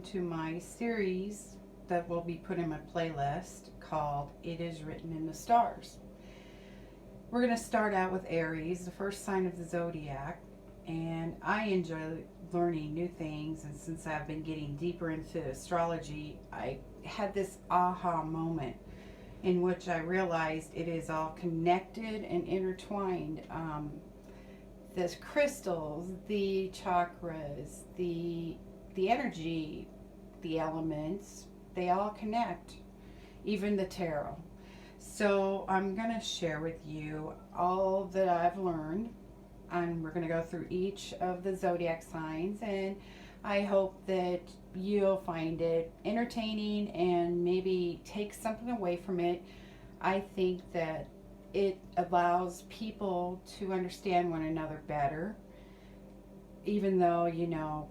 welcome to my series that will be put in my playlist called It Is Written in the Stars. We're going to start out with Aries, the first sign of the zodiac, and I enjoy learning new things, and since I've been getting deeper into astrology, I had this aha moment in which I realized it is all connected and intertwined. The crystals, the chakras, the energy, the elements, they all connect, even the tarot. So I'm going to share with you all that I've learned, and we're going to go through each of the zodiac signs, and I hope that you'll find it entertaining and maybe take something away from it. I think that it allows people to understand one another better, even though,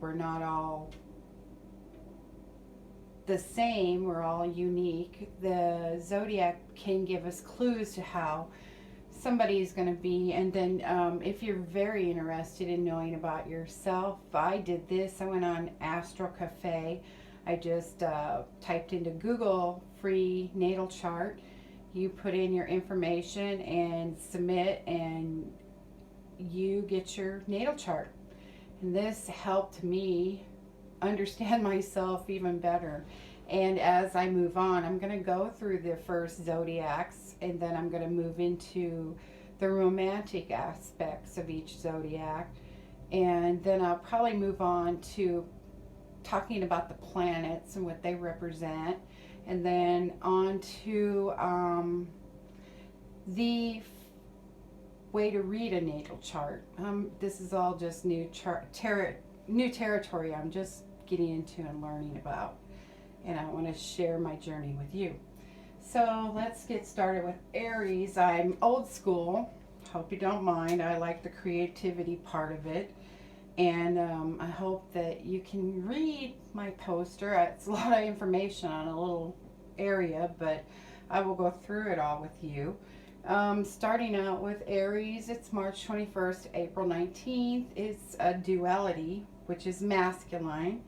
we're not all the same, we're all unique. The zodiac can give us clues to how somebody's going to be, and then if you're very interested in knowing about yourself, I did this. I went on Astro Cafe. I just typed into Google free natal chart. You put in your information and submit, and you get your natal chart. And this helped me understand myself even better. And as I move on, I'm going to go through the first zodiacs, and then I'm going to move into the romantic aspects of each zodiac. And then I'll probably move on to talking about the planets and what they represent, and then on to the way to read a natal chart. This is all just new territory I'm just getting into and learning about, and I want to share my journey with you. So let's get started with Aries. I'm old school. Hope you don't mind. I like the creativity part of it. And I hope that you can read my poster. It's a lot of information on a little area, but I will go through it all with you. Starting out with Aries, it's March 21st, April 19th. It's a duality, which is masculine.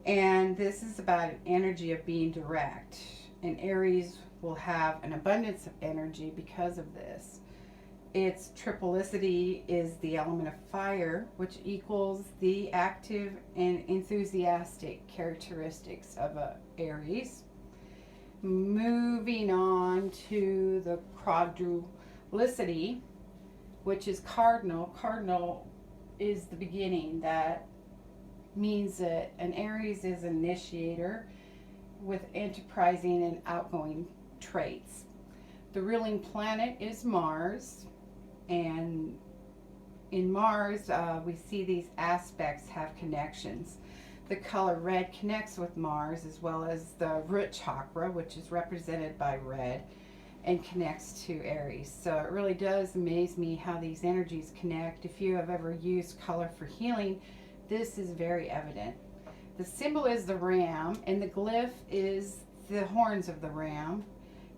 And this is about an energy of being direct. And Aries will have an abundance of energy because of this. Its triplicity is the element of fire, which equals the active and enthusiastic characteristics of a Aries. Moving on to the quadrulicity, which is cardinal. Cardinal is the beginning. That means that an Aries is an initiator with enterprising and outgoing traits. The ruling planet is Mars, and in Mars we see these aspects have connections. The color red connects with Mars, as well as the root chakra, which is represented by red, and connects to Aries. So it really does amaze me how these energies connect. If you have ever used color for healing, this is very evident. The symbol is the ram, and the glyph is the horns of the ram.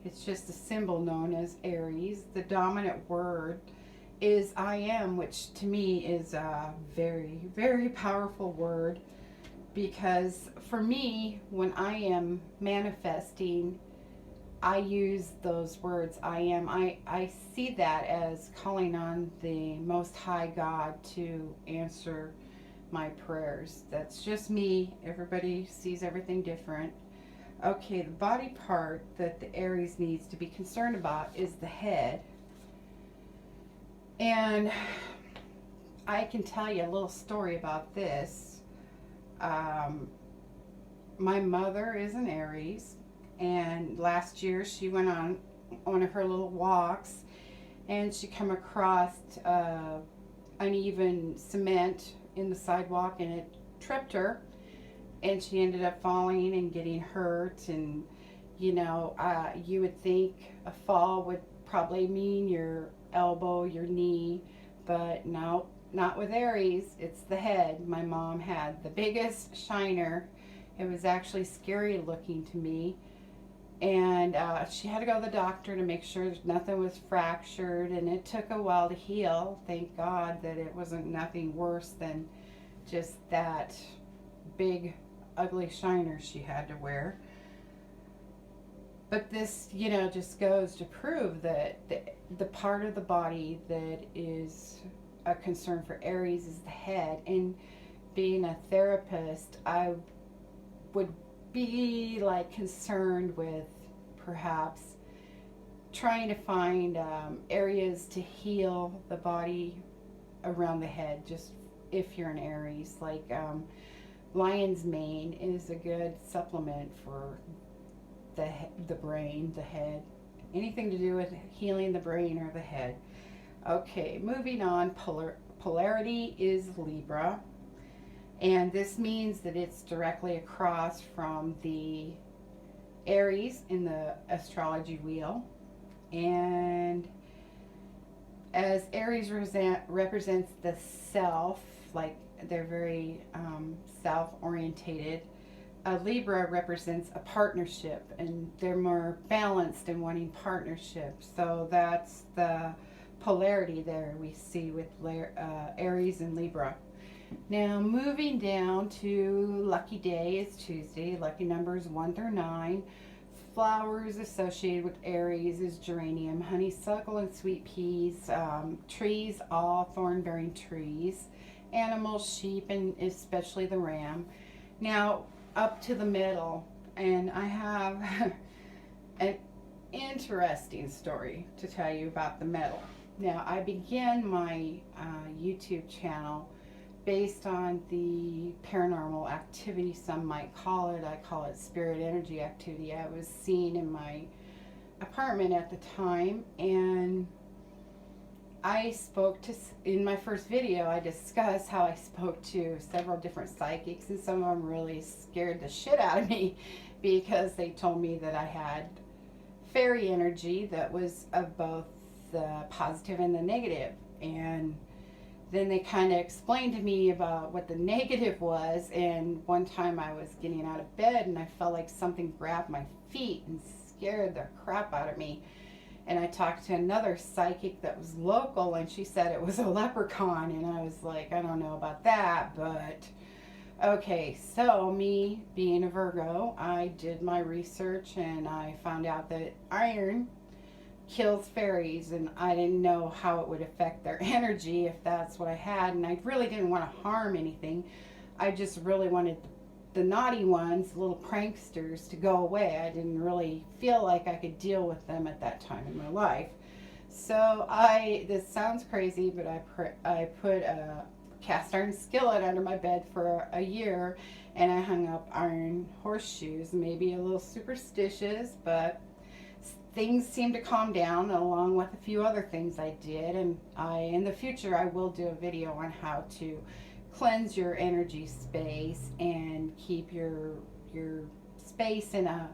It's just a symbol known as Aries. The dominant word is I am, which to me is a very, very powerful word, because for me, when I am manifesting, I use those words, I am. I see that as calling on the Most High God to answer my prayers. That's just me. Everybody sees everything different. Okay, the body part that the Aries needs to be concerned about is the head. And I can tell you a little story about this. My mother is an Aries, and last year she went on one of her little walks, and she come across uneven cement in the sidewalk, and it tripped her, and she ended up falling and getting hurt. And you would think a fall would probably mean your elbow, your knee, but no, not with Aries. It's the head. My mom had the biggest shiner. It was actually scary looking to me, and she had to go to the doctor to make sure nothing was fractured, and it took a while to heal. Thank God that it wasn't nothing worse than just that big ugly shiners she had to wear. But this, you know, just goes to prove that the part of the body that is a concern for Aries is the head. And being a therapist, I would be like concerned with perhaps trying to find areas to heal the body around the head, just if you're an Aries. Like lion's mane is a good supplement for the brain, the head, anything to do with healing the brain or the head. Okay, moving on. Polarity is Libra, and this means that it's directly across from the Aries in the astrology wheel. And as Aries represents the self, like they're very self-orientated, Libra represents a partnership, and they're more balanced in wanting partnership. So that's the polarity there we see with Aries and Libra. Now moving down to lucky day is Tuesday. Lucky numbers 1 through 9. Flowers associated with Aries is geranium, honeysuckle, and sweet peas. Trees, all thorn-bearing trees. Animals, sheep, and especially the ram. Now up to the middle, and I have an interesting story to tell you about the middle. Now, I began my YouTube channel based on the paranormal activity, some might call it. I call it spirit energy activity. I was seeing in my apartment at the time, and I spoke to, in my first video, I discussed how I spoke to several different psychics, and some of them really scared the shit out of me because they told me that I had fairy energy that was of both the positive and the negative. And then they kind of explained to me about what the negative was, and one time I was getting out of bed and I felt like something grabbed my feet and scared the crap out of me. And I talked to another psychic that was local, and she said it was a leprechaun, and I was like, I don't know about that, but okay. So me being a Virgo, I did my research and I found out that iron kills fairies, and I didn't know how it would affect their energy if that's what I had, and I really didn't want to harm anything. I just really wanted the naughty ones, the little pranksters, to go away. I didn't really feel like I could deal with them at that time in my life. So this sounds crazy, but I put a cast iron skillet under my bed for a year, and I hung up iron horseshoes. Maybe a little superstitious, but things seemed to calm down, along with a few other things I did. And in the future, I will do a video on how to cleanse your energy space and keep your space in a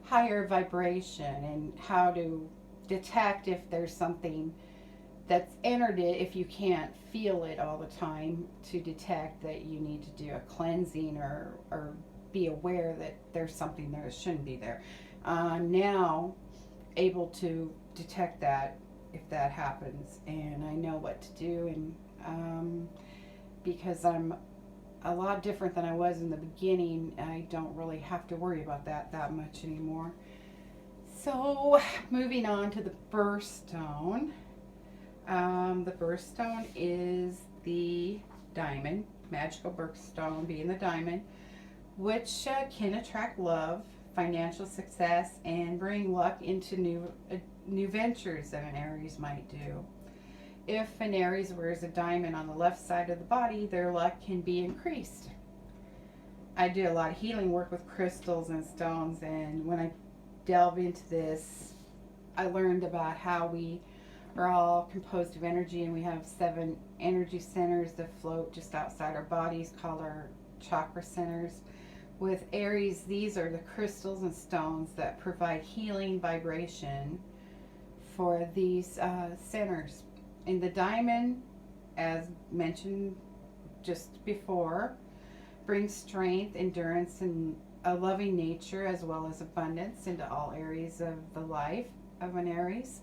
higher vibration, and how to detect if there's something that's entered it, if you can't feel it all the time, to detect that you need to do a cleansing or be aware that there's something there that shouldn't be there. I'm now able to detect that if that happens, and I know what to do, and because I'm a lot different than I was in the beginning, I don't really have to worry about that much anymore. So moving on to the birthstone. The birthstone is the diamond, magical birthstone being the diamond, which can attract love, financial success, and bring luck into new ventures that an Aries might do. If an Aries wears a diamond on the left side of the body, their luck can be increased. I do a lot of healing work with crystals and stones, and when I delve into this, I learned about how we are all composed of energy, and we have 7 energy centers that float just outside our bodies, called our chakra centers. With Aries, these are the crystals and stones that provide healing vibration for these centers. And the diamond, as mentioned just before, brings strength, endurance, and a loving nature, as well as abundance, into all areas of the life of an Aries.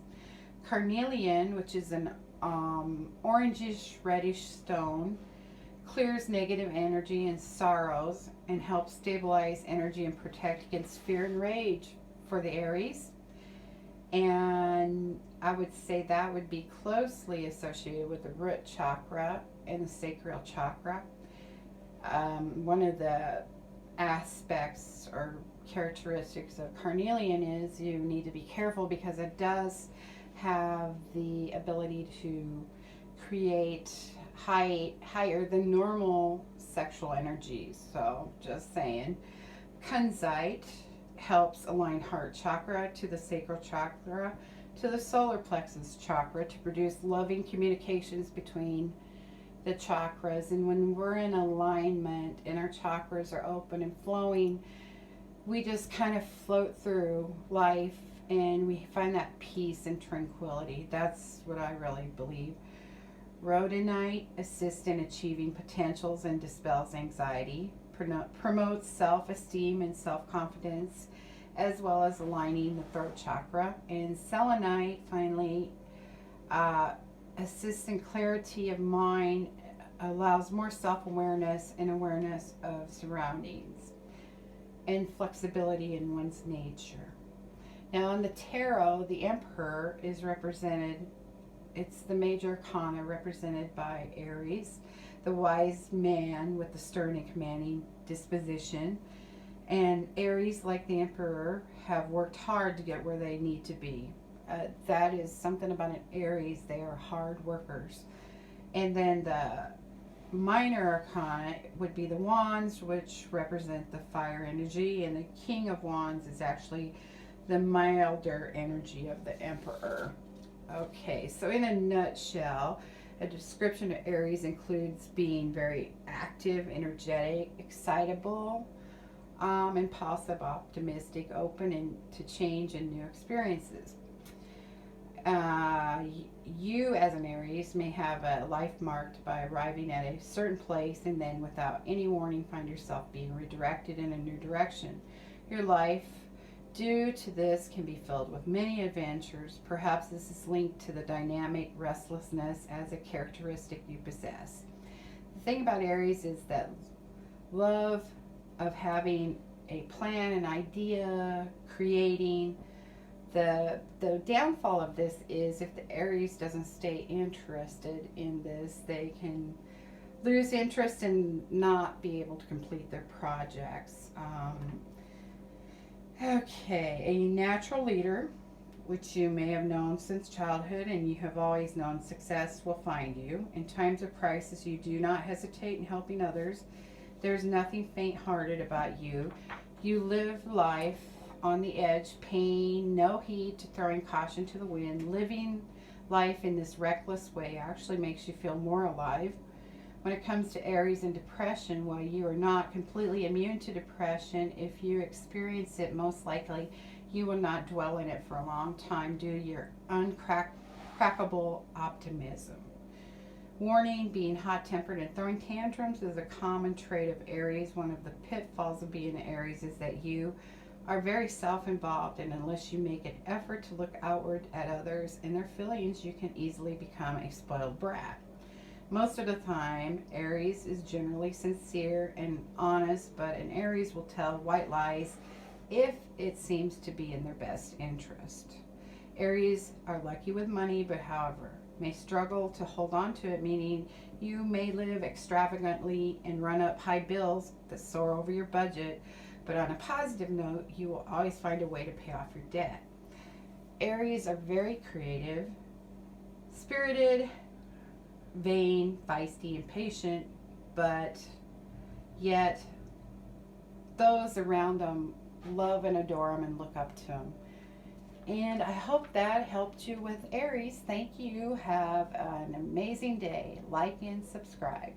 Carnelian, which is an orangish reddish stone, clears negative energy and sorrows, and helps stabilize energy and protect against fear and rage for the Aries. And I would say that would be closely associated with the root chakra and the sacral chakra. One of the aspects or characteristics of carnelian is you need to be careful because it does have the ability to create higher than normal sexual energies. So just saying. Kunzite helps align heart chakra to the sacral chakra to the solar plexus chakra to produce loving communications between the chakras. And when we're in alignment and our chakras are open and flowing, we just kind of float through life and we find that peace and tranquility. That's what I really believe. Rhodonite assists in achieving potentials and dispels anxiety, promotes self-esteem and self-confidence, as well as aligning the throat chakra. And selenite, finally, assists in clarity of mind, allows more self-awareness and awareness of surroundings, and flexibility in one's nature. Now, in the tarot, the Emperor is represented. It's the major arcana represented by Aries, the wise man with the stern and commanding disposition. And Aries, like the Emperor, have worked hard to get where they need to be. That is something about an Aries. They are hard workers. And then the minor arcana would be the Wands, which represent the fire energy. And the King of Wands is actually the milder energy of the Emperor. Okay, so in a nutshell, a description of Aries includes being very active, energetic, excitable, impulsive, optimistic, open and to change and new experiences. You as an Aries may have a life marked by arriving at a certain place and then without any warning find yourself being redirected in a new direction. Your life due to this can be filled with many adventures. Perhaps this is linked to the dynamic restlessness as a characteristic you possess. The thing about Aries is that love of having a plan, an idea, creating. The downfall of this is if the Aries doesn't stay interested in this, they can lose interest and not be able to complete their projects. Okay, a natural leader, which you may have known since childhood and you have always known success will find you. In times of crisis, you do not hesitate in helping others. There's nothing faint-hearted about you. You live life on the edge, paying no heed to throwing caution to the wind. Living life in this reckless way actually makes you feel more alive. When it comes to Aries and depression, while you are not completely immune to depression, if you experience it, most likely you will not dwell in it for a long time due to your uncrackable optimism. Warning, being hot-tempered and throwing tantrums is a common trait of Aries. One of the pitfalls of being an Aries is that you are very self-involved, and unless you make an effort to look outward at others and their feelings, you can easily become a spoiled brat. Most of the time, Aries is generally sincere and honest, but an Aries will tell white lies if it seems to be in their best interest. Aries are lucky with money, but however, may struggle to hold on to it, meaning you may live extravagantly and run up high bills that soar over your budget, but on a positive note, you will always find a way to pay off your debt. Aries are very creative, spirited, vain, feisty, and patient, but yet those around them love and adore them and look up to them. And I hope that helped you with Aries. Thank you. Have an amazing day. Like and subscribe.